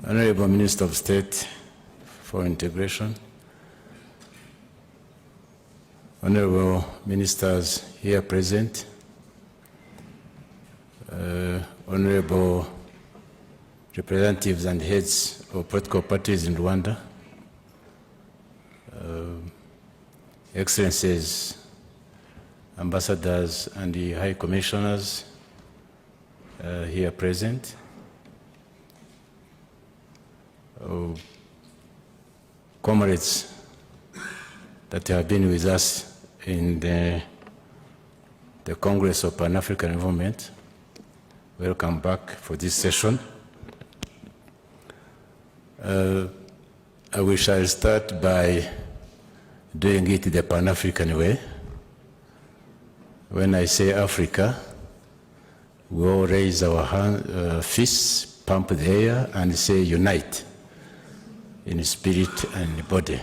Honorable Minister of State for Integration, Honorable Ministers here present, Honorable representatives and heads of political parties in Rwanda, Excellencies, ambassadors and the high commissioners here present, comrades that have been with us in the Congress of Pan-African Movement, welcome back for this session. We shall start by doing it the Pan-African way. When I say Africa, we all raise our fists, pump the air, and say unite in spirit and body.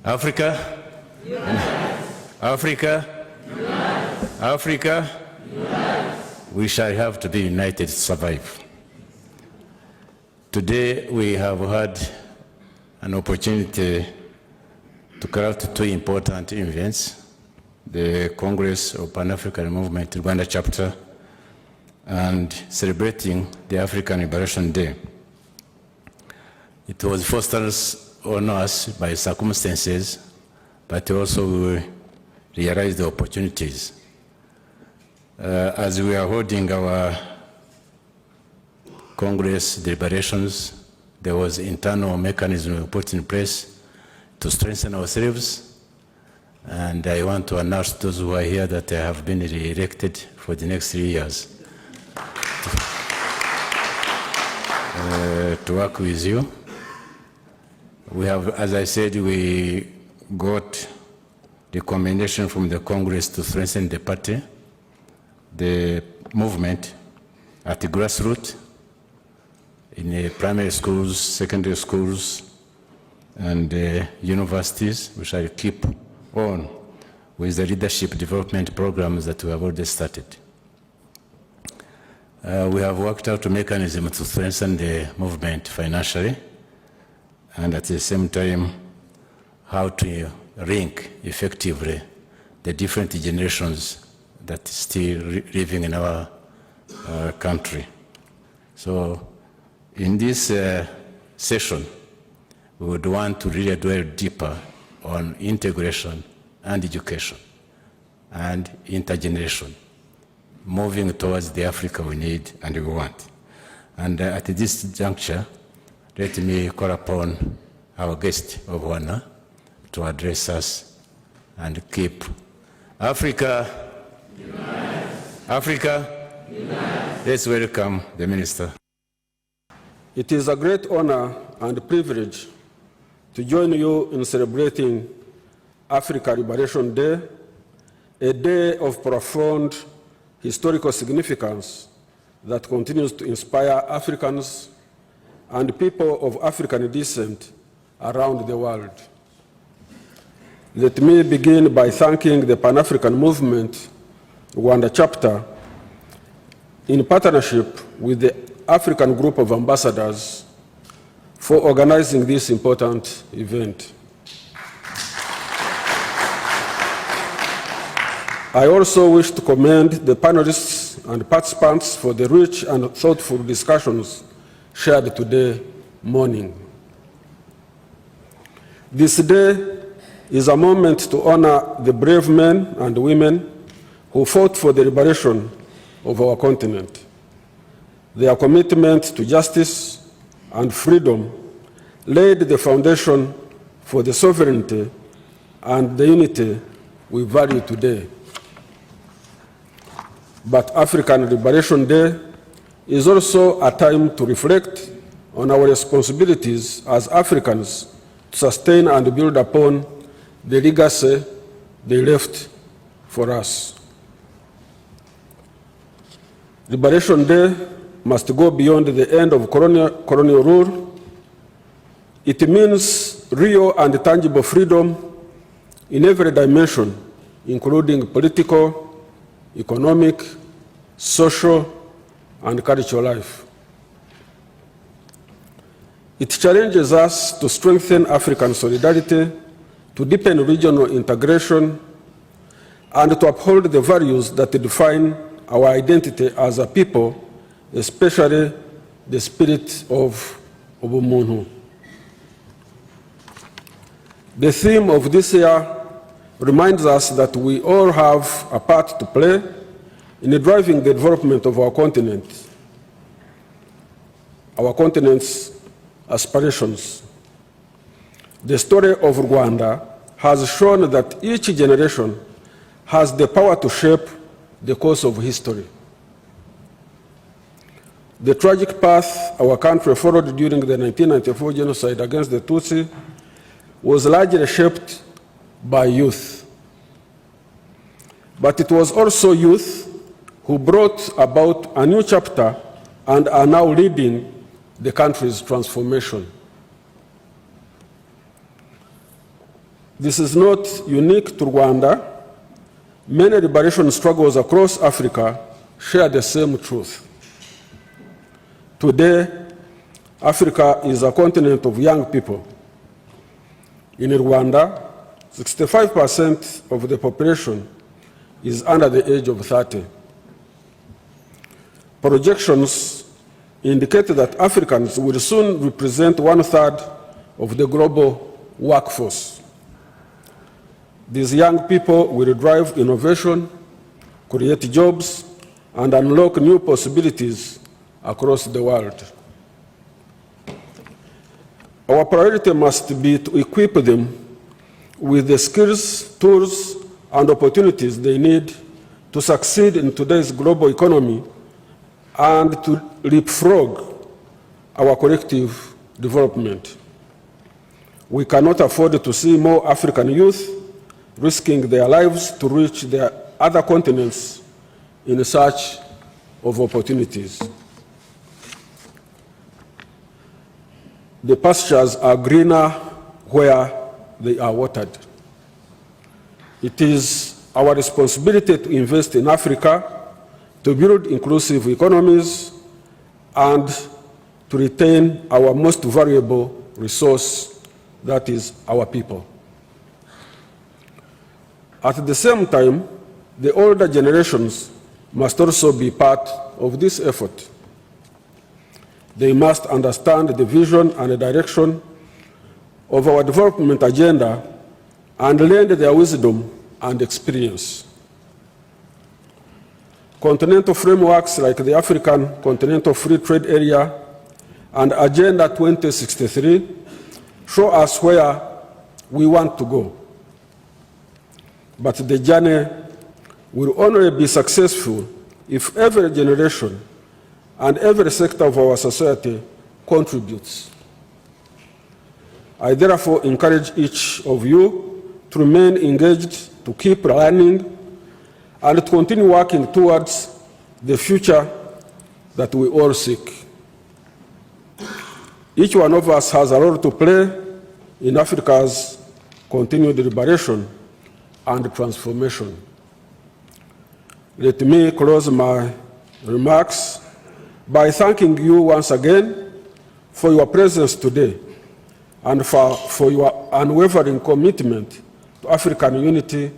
Africa, unite. Africa, unite. Africa, unite. We shall have to be united to survive. Today we have had an opportunity to craft two important events: the Congress of Pan-African Movement Rwanda chapter and celebrating the African Liberation Day. It was fostered on us by circumstances, but also we realized the opportunities. As we are holding our Congress deliberations, there was internal mechanism put in place to strengthen ourselves, and I want to announce those who are here that I have been re-elected for the next 3 years to work with you. We have, as I said, we got the recommendation from the Congress to strengthen the party, the movement at the grassroots, in the primary schools, secondary schools, and universities. We shall keep on with the leadership development programs that we have already started. We have worked out a mechanism to strengthen the movement financially, and at the same time, how to link effectively the different generations that are still living in our country. So in this session, we would want to really dwell deeper on integration and education and intergeneration, moving towards the Africa we need and we want. And at this juncture, let me call upon our guest of honor to address us and keep Africa unite. Africa unite. Let's welcome the Minister. It is a great honor and privilege to join you in celebrating Africa Liberation Day, a day of profound historical significance that continues to inspire Africans and people of African descent around the world. Let me begin by thanking the Pan-African Movement Rwanda chapter in partnership with the African Group of Ambassadors for organizing this important event. I also wish to commend the panelists and participants for the rich and thoughtful discussions shared today morning. This day is a moment to honor the brave men and women who fought for the liberation of our continent. Their commitment to justice and freedom laid the foundation for the sovereignty and the unity we value today. But African Liberation Day is also a time to reflect on our responsibilities as Africans to sustain and build upon the legacy they left for us. Liberation Day must go beyond the end of colonial rule. It means real and tangible freedom in every dimension, including political, economic, social, and cultural life. It challenges us to strengthen African solidarity, to deepen regional integration, and to uphold the values that define our identity as a people, especially the spirit of Ubumuntu. The theme of this year reminds us that we all have a part to play in driving the development of our continent's aspirations. The story of Rwanda has shown that each generation has the power to shape the course of history. The tragic path our country followed during the 1994 genocide against the Tutsi was largely shaped by youth. But it was also youth who brought about a new chapter and are now leading the country's transformation. This is not unique to Rwanda. Many liberation struggles across Africa share the same truth. Today, Africa is a continent of young people. In Rwanda, 65% of the population is under the age of 30. Projections indicate that Africans will soon represent 1/3 of the global workforce. These young people will drive innovation, create jobs, and unlock new possibilities across the world. Our priority must be to equip them with the skills, tools, and opportunities they need to succeed in today's global economy and to leapfrog our collective development. We cannot afford to see more African youth risking their lives to reach their other continents in search of opportunities. The pastures are greener where they are watered. It is our responsibility to invest in Africa, to build inclusive economies, and to retain our most valuable resource, that is our people. At the same time, the older generations must also be part of this effort. They must understand the vision and the direction of our development agenda and lend their wisdom and experience. Continental frameworks like the African Continental Free Trade Area and Agenda 2063 show us where we want to go. But the journey will only be successful if every generation and every sector of our society contributes. I therefore encourage each of you to remain engaged, to keep learning, and to continue working towards the future that we all seek. Each one of us has a role to play in Africa's continued liberation and transformation. Let me close my remarks by thanking you once again for your presence today and for your unwavering commitment to African unity,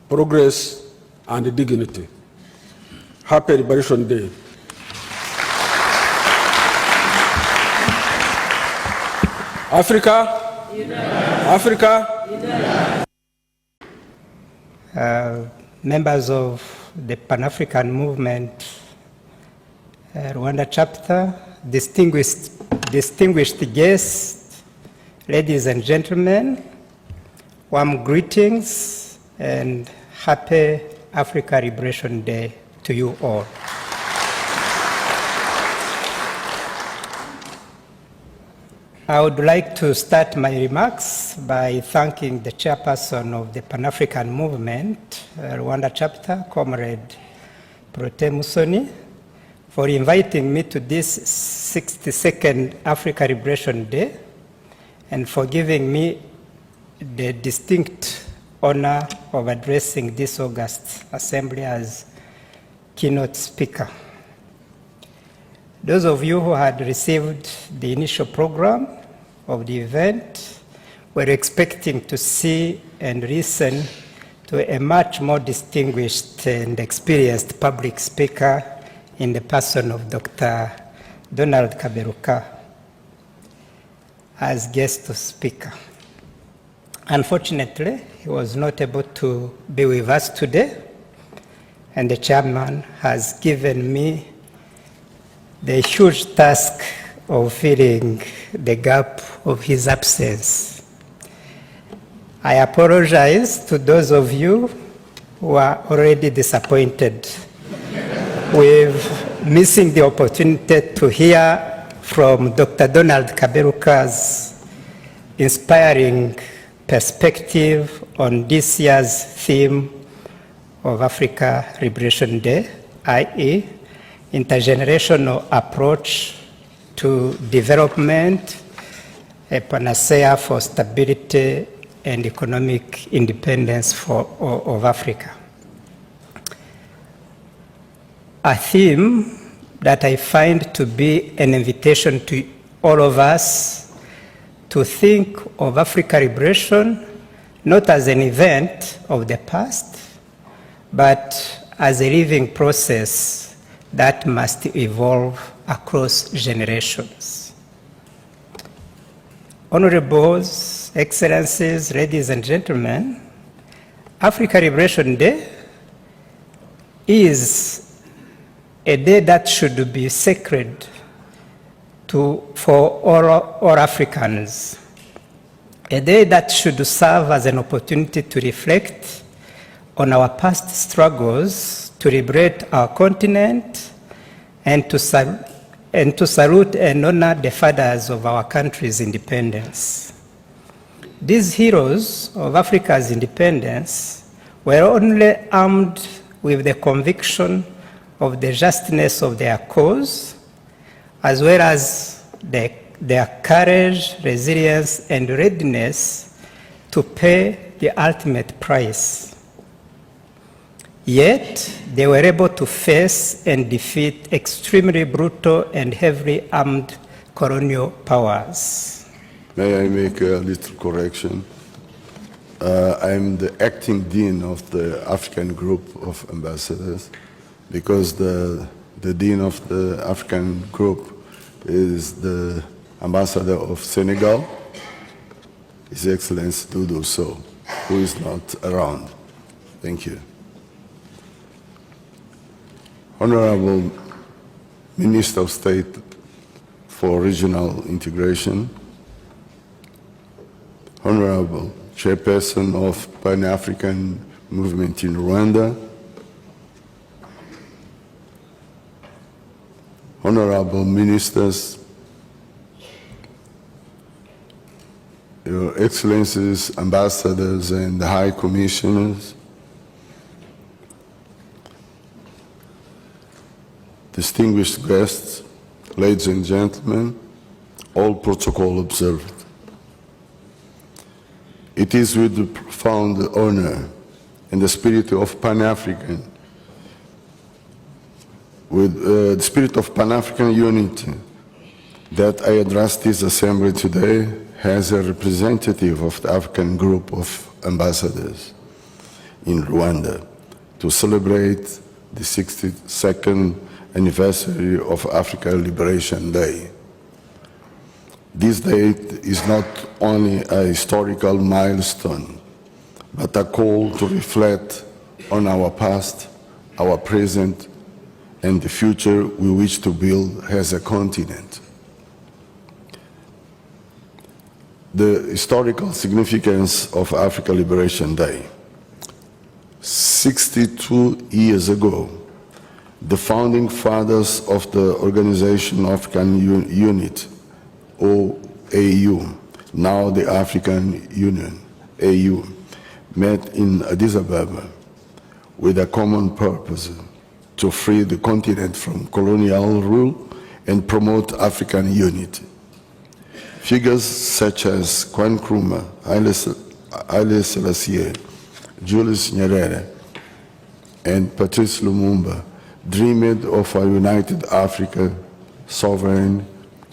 progress, and dignity. Happy Liberation Day. Africa, Africa. Members of the Pan-African Movement Rwanda chapter, distinguished guests, ladies and gentlemen, warm greetings and happy Africa Liberation Day to you all. I would like to start my remarks by thanking the chairperson of the Pan-African Movement, Rwanda chapter, Comrade Protais Musoni, for inviting me to this 62nd Africa Liberation Day and for giving me the distinct honor of addressing this August Assembly as keynote speaker. Those of you who had received the initial program of the event, we're expecting to see and listen to a much more distinguished and experienced public speaker in the person of Dr. Donald Kaberuka as guest speaker. Unfortunately, he was not able to be with us today, and the chairman has given me the huge task of filling the gap of his absence. I apologize to those of you who are already disappointed with missing the opportunity to hear from Dr. Donald Kaberuka's inspiring perspective on this year's theme of Africa Liberation Day, i.e., intergenerational approach to development, a panacea for stability and economic independence of Africa. A theme that I find to be an invitation to all of us to think of Africa liberation not as an event of the past, but as a living process that must evolve across generations. Honorables, Excellencies, ladies and gentlemen, Africa Liberation Day is a day that should be sacred for all Africans, a day that should serve as an opportunity to reflect on our past struggles to liberate our continent and to salute and honor the fathers of our country's independence. These heroes of Africa's independence were only armed with the conviction of the justness of their cause, as well as their courage, resilience, and readiness to pay the ultimate price. Yet, they were able to face and defeat extremely brutal and heavily armed colonial powers. May I make a little correction? I'm the acting dean of the African Group of Ambassadors, because the dean of the African Group is the ambassador of Senegal, His Excellency Doudou Sow, who is not around. Thank you. Honorable Minister of State for Regional Integration, Honorable Chairperson of Pan-African Movement in Rwanda, Honorable Ministers, Your Excellencies, Ambassadors and High Commissioners, distinguished guests, ladies and gentlemen, all protocol observed. It is with the profound honor and the spirit of Pan-African, with the spirit of Pan-African unity, that I address this assembly today as a representative of the African Group of Ambassadors in Rwanda to celebrate the 62nd anniversary of Africa Liberation Day. This date is not only a historical milestone, but a call to reflect on our past, our present, and the future we wish to build as a continent. The historical significance of Africa Liberation Day. 62 years ago, the founding fathers of the Organization of African Unity, OAU, now the African Union, AU, met in Addis Ababa with a common purpose: to free the continent from colonial rule and promote African unity. Figures such as Kwame Nkrumah, Haile Selassie, Julius Nyerere, and Patrice Lumumba dreamed of a united Africa, sovereign,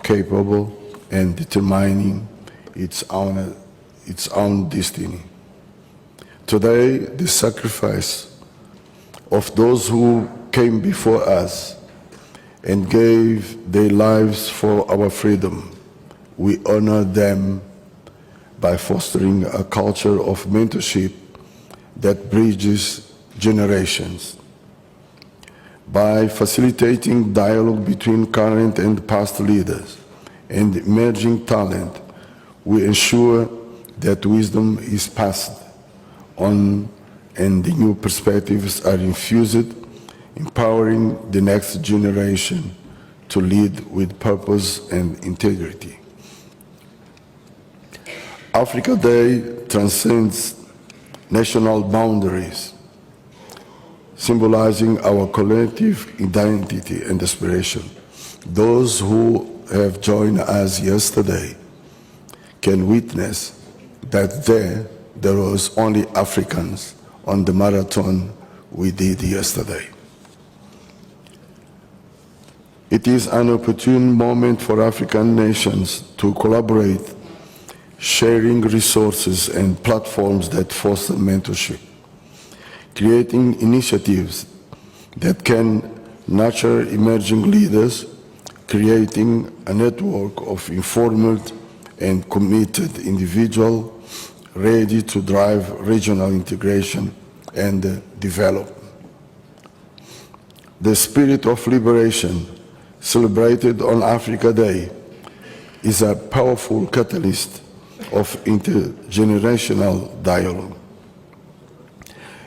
capable, and determining its own destiny. Today, the sacrifice of those who came before us and gave their lives for our freedom, we honor them by fostering a culture of mentorship that bridges generations. By facilitating dialogue between current and past leaders and emerging talent, we ensure that wisdom is passed on and the new perspectives are infused, empowering the next generation to lead with purpose and integrity. Africa Day transcends national boundaries, symbolizing our collective identity and aspiration. Those who have joined us yesterday can witness that there was only Africans on the marathon we did yesterday. It is an opportune moment for African nations to collaborate, sharing resources and platforms that foster mentorship, creating initiatives that can nurture emerging leaders, creating a network of informed and committed individuals ready to drive regional integration and development. The spirit of liberation celebrated on Africa Day is a powerful catalyst of intergenerational dialogue.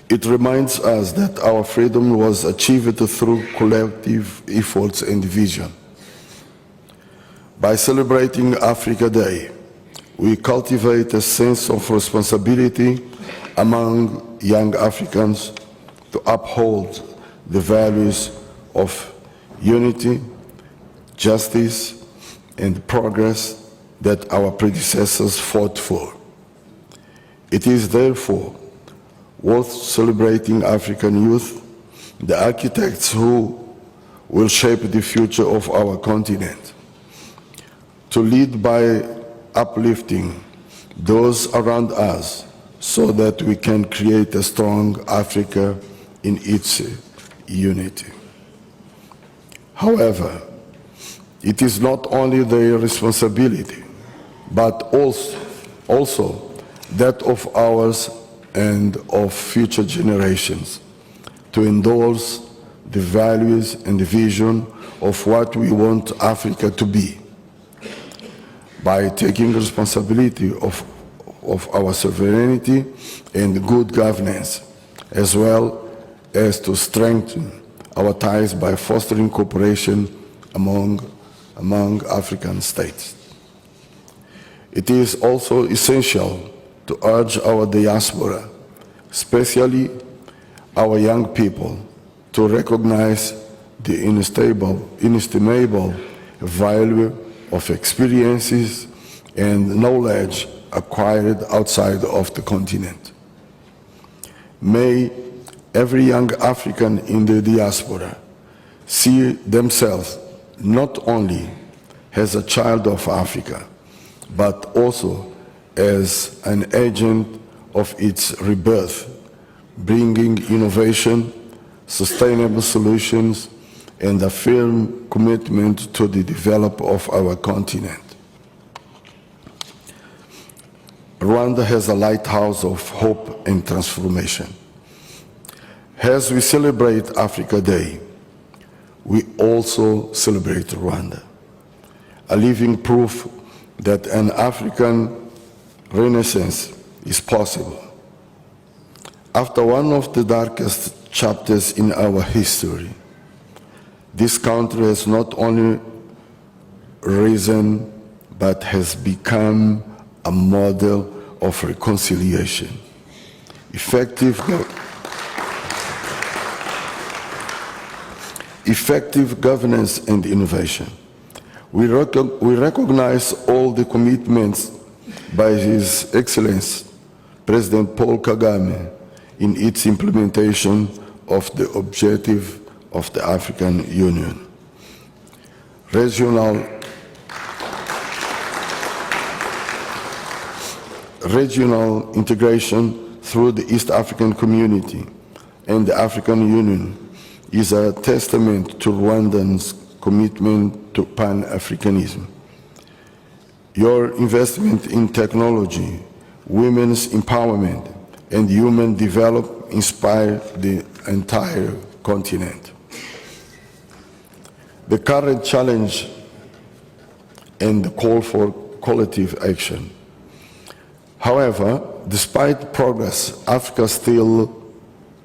It reminds us that our freedom was achieved through collective efforts and vision. By celebrating Africa Day, we cultivate a sense of responsibility among young Africans to uphold the values of unity, justice, and progress that our predecessors fought for. It is therefore worth celebrating African youth, the architects who will shape the future of our continent, to lead by uplifting those around us so that we can create a strong Africa in its unity. However, it is not only their responsibility, but also that of ours and of future generations to endorse the values and the vision of what we want Africa to be, by taking responsibility of our sovereignty and good governance, as well as to strengthen our ties by fostering cooperation among African states. It is also essential to urge our diaspora, especially our young people, to recognize the inestimable value of experiences and knowledge acquired outside of the continent. May every young African in the diaspora see themselves not only as a child of Africa, but also as an agent of its rebirth, bringing innovation, sustainable solutions, and a firm commitment to the development of our continent. Rwanda has a lighthouse of hope and transformation. As we celebrate Africa Day, we also celebrate Rwanda, a living proof that an African renaissance is possible. After one of the darkest chapters in our history, this country has not only risen, but has become a model of reconciliation, effective governance and innovation. We recognize all the commitments by His Excellency President Paul Kagame in its implementation of the objective of the African Union. regional integration through the East African Community and the African Union is a testament to Rwandans' commitment to Pan-Africanism. Your investment in technology, women's empowerment, and human development inspire the entire continent. The current challenge and the call for collective action. However, despite progress, Africa still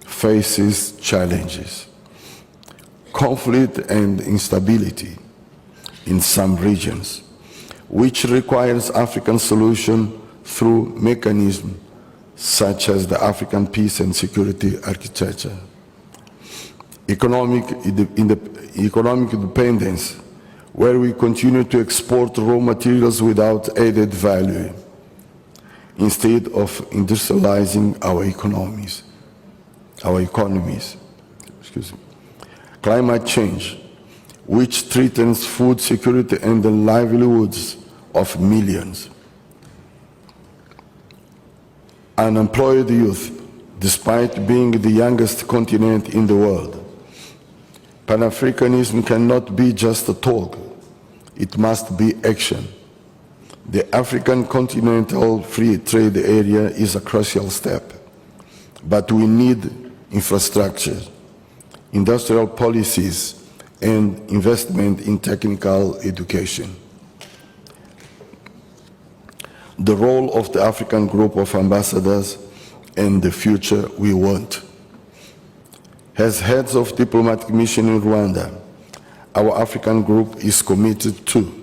faces challenges. Conflict and instability in some regions, which requires African solution through mechanisms such as the African Peace and Security Architecture. Economic independence, where we continue to export raw materials without added value, instead of industrializing our economies. Excuse me. Climate change, which threatens food security and the livelihoods of millions. Unemployed youth, despite being the youngest continent in the world. Pan-Africanism cannot be just a talk, it must be action. The African Continental Free Trade Area is a crucial step, but we need infrastructure, industrial policies, and investment in technical education. The role of the African Group of Ambassadors and the future we want. As heads of diplomatic mission in Rwanda, our African Group is committed to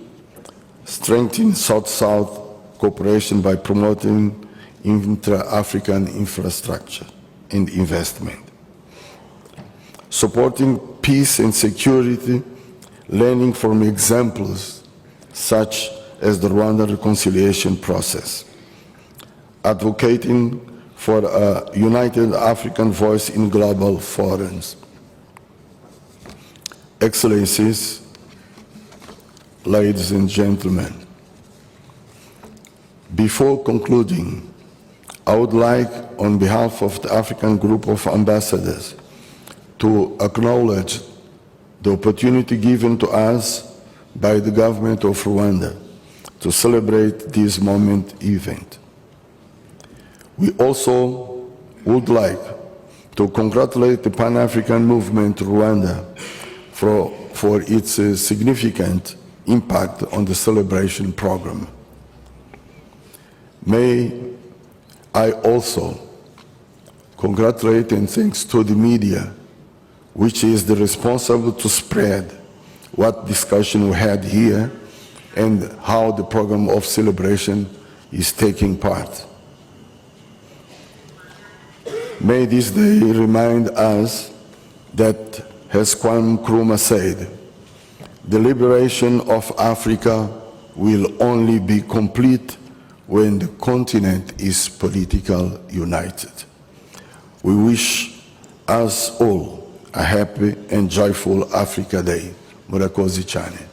strengthening South-South cooperation by promoting intra-African infrastructure and investment, supporting peace and security, learning from examples such as the Rwanda reconciliation process, advocating for a united African voice in global forums. Excellencies, ladies and gentlemen, before concluding, I would like, on behalf of the African Group of Ambassadors, to acknowledge the opportunity given to us by the government of Rwanda to celebrate this moment event. We also would like to congratulate the Pan-African movement Rwanda for its significant impact on the celebration program. May I also congratulate and thanks to the media, which is the responsible to spread what discussion we had here and how the program of celebration is taking part. May this day remind us that, as Kwame Nkrumah said, the liberation of Africa will only be complete when the continent is politically united. We wish us all a happy and joyful Africa Day. Murakoze cyane.